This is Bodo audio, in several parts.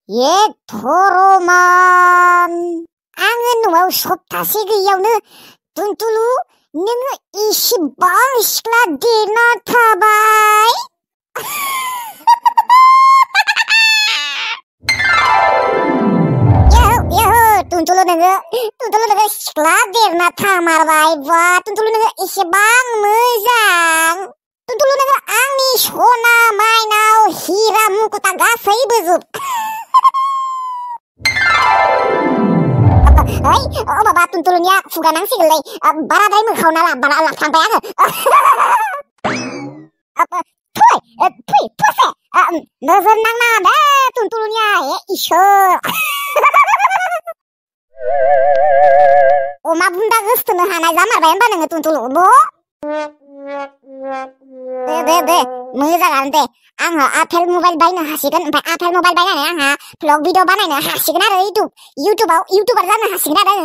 धरमान आङो न'आव सप्तासे गैयावनो टुनटुलु नोङो इसिबां सिख्ला देरना थाबाय टुनटुलु नोङो सिख्ला देरना थामारबाय बा टुनटुलु नोङो इसिबां मोजां टुनटुलु नोङो आंनि सना माइनाव हिरा मुकुटा गासैबो जोब माबा टुनटुलुनिया खुगा नांसिगोनलै बाराद्राय मोखावना बारा लाफ्लांबाय आङो थै थसे नोजोर नांनाङा दे टुनटुलुनिया इसोर अमा बुन्दा गोसथोनो हानाय जामारबाय होनबा नोङो टुनटुलु दे मोजाङानो दे आङो आपेल मबाइल बायनो हासिगोन ओमफ्राय आपेल मबाइल बायनानै आंहा भ्लग भिडिअ बानायनो हासिगोन आरो इउटुबार जानो हासिगोन आरो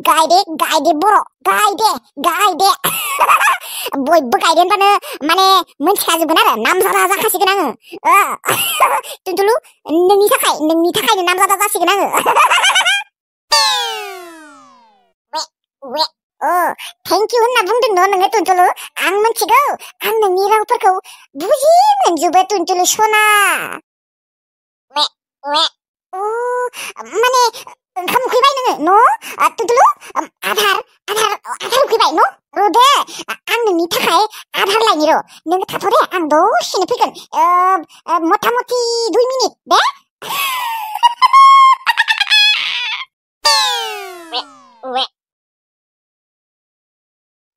गायदे बर' गायदे बयबो गायदे होनबानो माने मोनथिखाजोबगोन आरो नामजादा जाखासिगोन आङो टुनटुलु नोंनि थाखायनो नामजादा जासिगोन आङो थेंक इउ होनना बुंदों न' नोङो टुनटुलु आं मिथिगौ आं नोंनि रावफोरखौ बुजि मोनजोबो टुनटुलु सना माने ओंखाम उखैबाय नोङो न' टुनटुलु आधार उखैबाय न' दे आं नोंनि थाखाय आधार लायनि र' नोङो थाथ' दे आं दसेनो फैगोन मथा मथि 2 मिनिट दे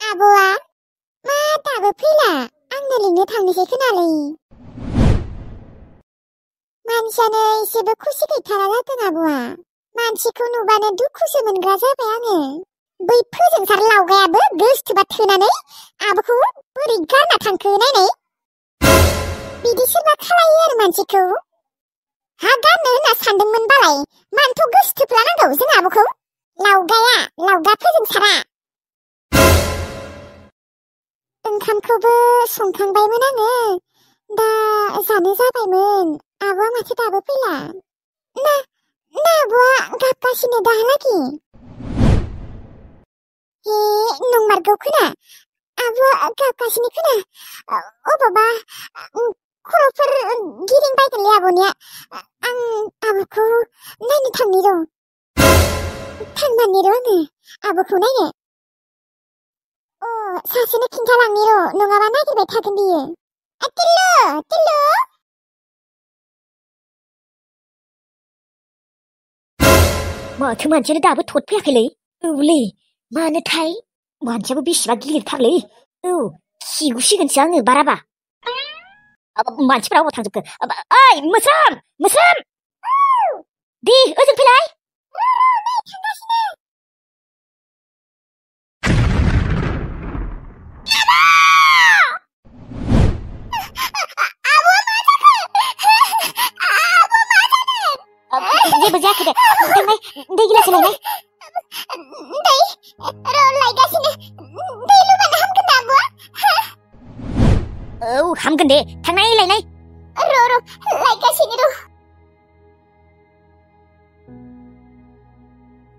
आब'आ मा दाबो फैला आंनो लिंनो थांनोसै खोनालै मानसियानो एसेबो खुसि गैथारा जादों आब'आ मानसिखौ नुबानो दुखुसो मोनग्रा जाबाय आङो बै फोजोंसार लावगायाबो गोसथोबा थोनानै आब'खौ बोरै गारना थांखो नायनाय बिदि सोरबा खालायो आरो मानसिखौ हा गारनो होनना सानदोंमोन बालाय मानोथ' गोसथोब लानांगौ जों आब'खौ लावगा फोजोंसारा ओंखामखौबो संखांबायमोन आङो दा जानो जाबायमोन आब'आ माथो दाबो फैला ना आब'आ गाबगासिनो दाहालागि हे नंमारगौ खोना आब'आ गाबगासिनो खोना अबावबा खर'फोर गिदिंबायगोनलै आब'निया आं आब'खौ नायनो थांनि र' आङो आब'खौ नायनो सासेनो खिन्थालांनि र' नङाबा नागिरबाय थागोन बियो टिल्लु माथो मानसियानो दाबो थद फैयाखैलै औलै मानोथाय मानसियाबो बेसेबा गिलिरथारलै खिगुसिगोनसो आङो बाराबा मानसिफ्रा अबाव थांजोबखो ओइ मोस्रोम दे ओजों फैलाय जेबो जायाखै दे थांनाय दै गिलास लायनाय दै लायगासिनो दै लुबानो हामगोन दा आब'आ हामगोन दे थांनाय लायनाय लायगासिनो र'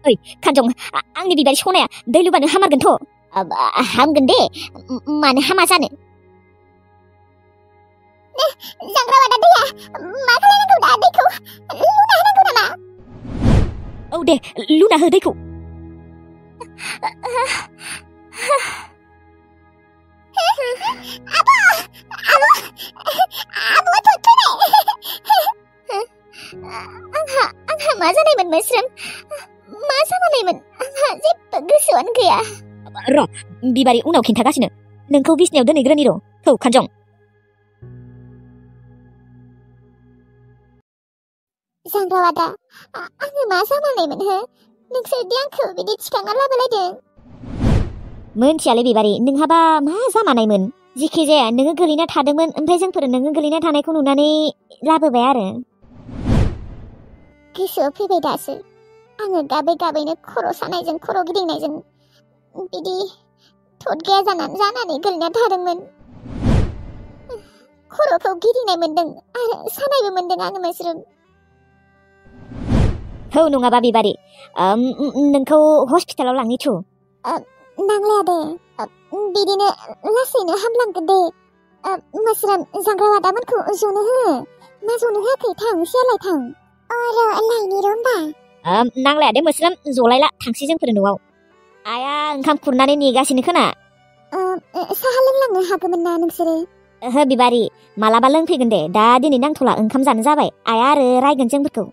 ओइ खानजं आंनि बिबारि सनाया दै लुबानो हामारगोनथ' हामगोन दे मानो हामा जानो जांग्राबादा दैया मा खालामनांगौ दा दैखौ लुना होनांगौ नामा औ दे लुना हो दैखौ आब'आ थ'थ'नाय आंहा मा जानायमोन मोस्रोम मा जानायमोन आंहा जेबो गोसोआनो गैया र' बिबारि उनाव खिन्थागासिनो नोंखौ बिसनायाव दोनहैग्रोनि र' थौ खानजं जांग्राबादा आङो मा जानानैमोन हो नोंसोरदि आंखौ बिदि थिखांना लाबोलायदों मोनथियालै बिबारि नोंहाबा मा जामानायमोन जिखि जाया नोङो गोलैना थादोंमोन ओमफ्राय जोंफोर नोङो गोलैना थानायखौ नुनानै लाबोबाय आरो गोसोआव फैबाय दासो आङो गाबैनो खर' सानायजों खर' गिदिंनायजों बिदि थदगाया जानानै गोलैना थादोंमोन खर'खौ गिदिंनाय मोन्दों आरो सानायबो मोन्दों आङो मोस्रोम हौ नङाबा बिबारि नोंखौ हस्पिटालाव लांनि थु नांलाया दे बिदिनो लासैनो हामलांगोन दे मोस्रोम जाग्रा वादामोनखौ जनो हो मा जनो होआखै थां सियालाय थां लायनि र' होमबा नांलाया दे मोस्रोम जलायला थांसै जोंफोर न'आव आइया ओंखाम खुरनानै नेगासिनो खोना साहा लोंलांनो हागौमोन ना नोंसोरो ओहो बिबारि मालाबा लोंफैगोन दे दा दिनै नांथ'ला ओंखाम जानो जाबाय आइया आरो रायगोन जोंफोरखौ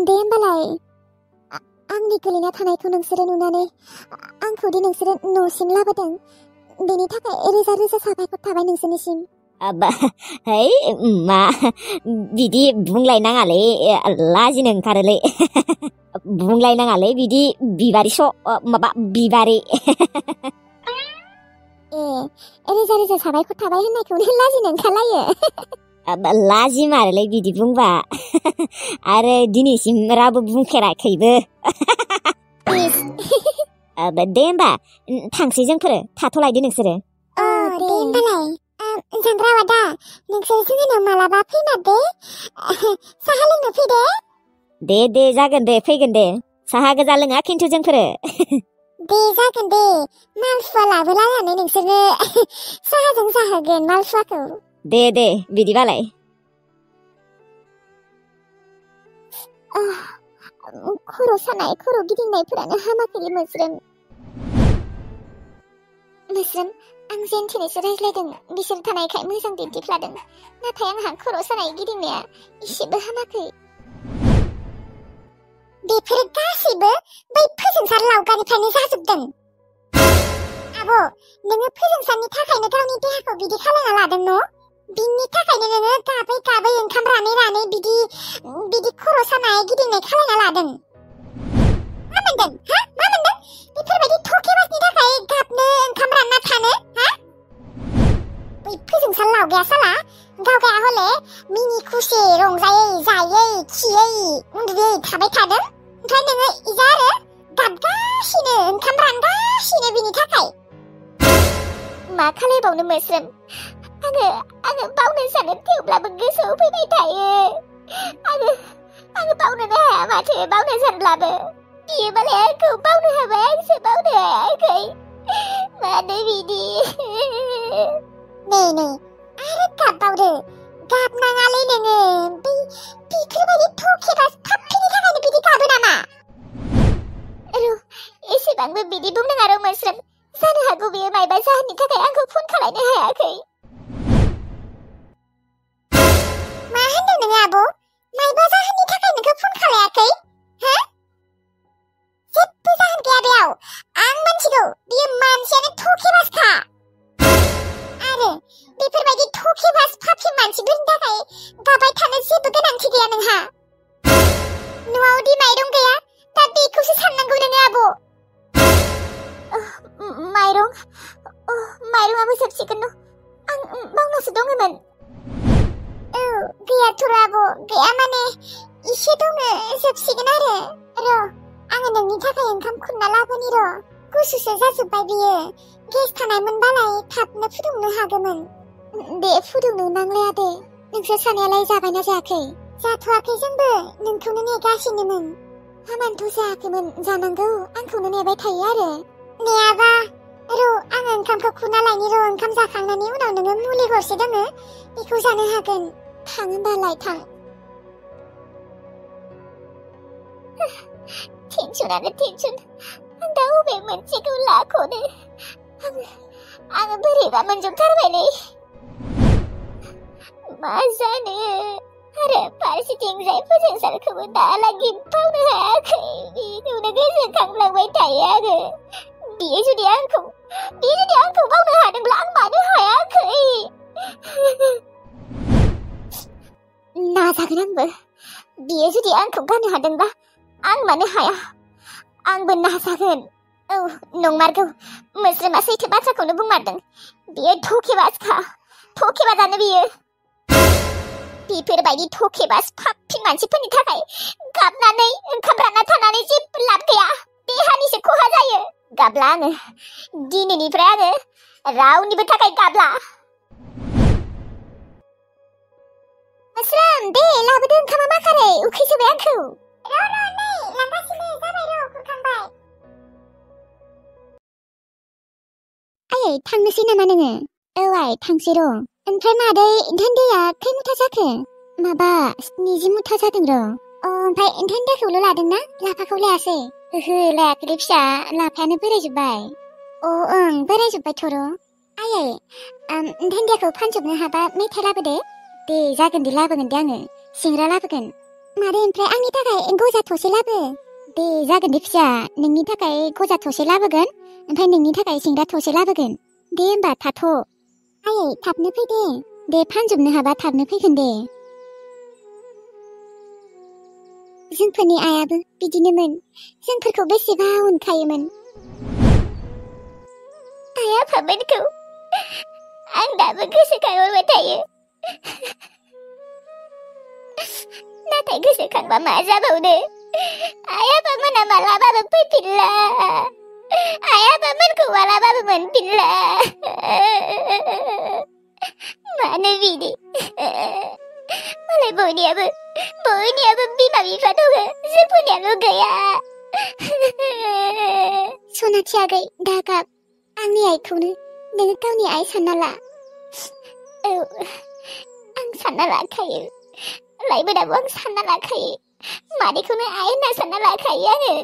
दे होमबालाय आंनि गोलैना थानायखौ नोंसोरो नुनानै आंखौ दि नोंसोरो न'सिम लाबोदों बेनि थाखाय रोजा रोजा साबायखर थाबाय नोंसोरनिसिम है मा बिदि बुंलायनाङालै लाजिनो ओंखारोलै बुंलायनाङालै बिदि बिबारि माबा बिबारि रोजा रोजा साबायखर थाबाय होननायखौनो लाजिनो ओंखारलायो लाजिमारोलै बिदि बुंबा आरो दिनैसिम रावबो बुंफेराखैबो दे होमबा थांसै जोंफोरो थाथ'लायदो नोंसोरो दे होमबालाय जाग्रा वादा नोंसोर जोंनाव मालाबा फैमारदे साहा लोंनो फैदे दे जागोन दे फैगोन दे साहा गोजा लोङा खिन्थु जोंफोरो दे जागोन दे मालफुवा लाबोलायनानै नोंसोरनो साहाजों जाहोगोन मालफुवाखौ दे बिदिबालाय खर' सानाय खर' गिदिंनायफोरानो हामाखैलै मोस्रोम आं जेनथेनैसो रायज्लायदों बिसोर थानायखाय मोजां दिन्थिफ्लादों नाथाय आंहा खर' सानाय गिदिंनाया एसेबो हामाखै बेफोर गासैबो बै फोजोंसार लावगानिफ्रायनो जाजोबदों आब' नोङो फोजोंसारनि थाखायनो गावनि देहाखौ बिदि खालामना लादों न' बिनि थाखायनो नोङो गाबै ओंखाम रानै बिदि खर' सानाय गिदिंनाय खालामना लादों मा मोनदों मा मोनदों बेफोरबायदि थकेबासनि थाखाय गाबनो ओंखाम रानना थानो बै फोजोंसार लावगाया साला गावगाया हले मिनि खुसि रंजायै जायै खियै उन्दुयै थाबाय थादों ओमफ्राय नोङो इजा आरो गाबगासिनो ओंखाम रानगासिनो बिनि थाखाय मा खालायबावनो मोस्रोम आङो बावनो सानो थेवब्लाबो गोसोआव फैबाय थायो आङो बावनोनो हाया माथो बावनो सानब्लाबो बियो मालाय आंखौ बावनो हाबाय आंसो बावनो हायाखै मानो बिदि नै आरो गाबबावदो गाबनाङालै नोङो बेफोरबायदि थकेबास फाफ्लिनि थाखायनो बिदि गाबो नामा एसेबांबो बिदि बुंनाङा र' मोस्रोम जानो हागौ बेयो मायबा जाहोननि थाखाय आंखौ फन खालायनो हायाखै मा होनदों नोङो आब' मायबा जाहोननि थाखाय नोंखौ फन खालायाखै जेबो जाहोन गैया बेयाव आं मिथिगौ बियो मानसियानो थकेबासखा आरो बेफोरबायदि थकेबास फाफ्लि मानसिफोरनि थाखाय गाबाय थानो जेबो गोनांथि गैया नोंहा न'आव दि माइरं गैया दा बेखौसो साननांगौ नोङो आब' माइरंआबो जोबसिगोन आं बावनासो दङमोन गैयाथ' आब' गैया माने इसे दङ जोबसिगोन आरो र' आङो नोंनि थाखाय ओंखाम खुरना लाबोनि र' गुसुसो जाजोब्बाय बियो गेस थानायमोनबालाय थाबनो फुदुंनो हागौमोन दे फुदुंनो नांलाया दे नोंसोर सानैयालाय जाबायना जायाखै जाथ'वाखै जोंबो नोंखौनो नेगासिनोमोन हामानोथ' जायाखैमोन जानांगौ आंखौनो नेबाय थायो आरो नेयाबा र' आङो ओंखामखौ खुरना लायनि र' ओंखाम जाखांनायनि उनाव नोङो मुलि गरसे दङो बेखौ जानो हागोन थां होनबालाय थां टेनसनानो टेनसन आं दा बबे मोनसेखौ लाख'नो आङो बोरैबा मोनजोबथारबायलै मा जानो आरो फारसेथिंजाय फोजोंसारखौबो दालागि बावनो हायाखै बेखौनो गोसोखांलांबाय थायो आरो बियो जुदि आंखौ बावनो हादोंब्ला आं मानो हायाखै नाजागोन आंबो बियो जुदि आंखौ गारनो हादोंब्ला आं मानो हाया आंबो नाजागोन औ नंमारगौ मोस्रोमा सैथो बाथ्राखौनो बुंमारदों बियो थकेबाजानो बियो बेफोरबायदि थकेबास फाफ्लिं मानसिफोरनि थाखाय गाबनानै ओंखाम रानना थानानै जेबो लाब गैया देहानिसो खहा जायो गाबला आङो दिनैनिफ्राय आङो रावनिबो थाखाय गाबला मोस्रोम दे लाबोदो ओंखामा माखारै उखैजोब्बाय आंखौ आयै थांनोसै नामा नोङो? औ आइ थांसै र'। ओमफ्राय मादै दान्दाया खै मुथा जाखो? माबा 70 मुथा जादों र'। ओमफ्राय दान्दाखौल' लादोंना लाफाखौ लायासै? ओहो लायाखैलै फिसा लाफायानो बोरायजोब्बाय। ओं बोरायजोब्बायथ' र'। आयै दान्दाखौ फानजोबनो हाबा मेथाइ लाबोदो। दे जागोन दे लाबोगोन दे आङो सिंग्रा लाबोगोन। मादै ओमफ्राय आंनि थाखाय गजा थसे लाबो। दे जागोन दे फिसा नोंनि थाखाय गजा थसे लाबोगोन ओमफ्राय नोंनि थाखाय सिंग्रा थसे लाबोगोन। दे होमबा थाथ'। आयै थाबनो फै दे। दे फानजोबनो हाबा थाबनो फैगोन दे। जोंफोरनि आइयाबो बिदिनोमोन जोंफोरखौ बेसेबा अनखायोमोन। आइ आफामोनखौ आं दाबो गोसोखांहरबाय थायो। नाथाय गोसोखांबा मा जाबावनो आइ आफामोना मालाबाबो फैफिनला। आइ आफामोनखौ मालाबाबो मोनफिनला। मानो बिदि मालाय बयनियाबो बिमा बिफा दङ जोंफोरनियाल' गैया। सनाथि आगै दागाब आंनि आइखौनो नोङो गावनि आइ सानना ला। औ आं सानना लाखायो लाइबोनाबो आं सानना लाखायो मादैखौनो आइ होनना सानना लाखायो आङो।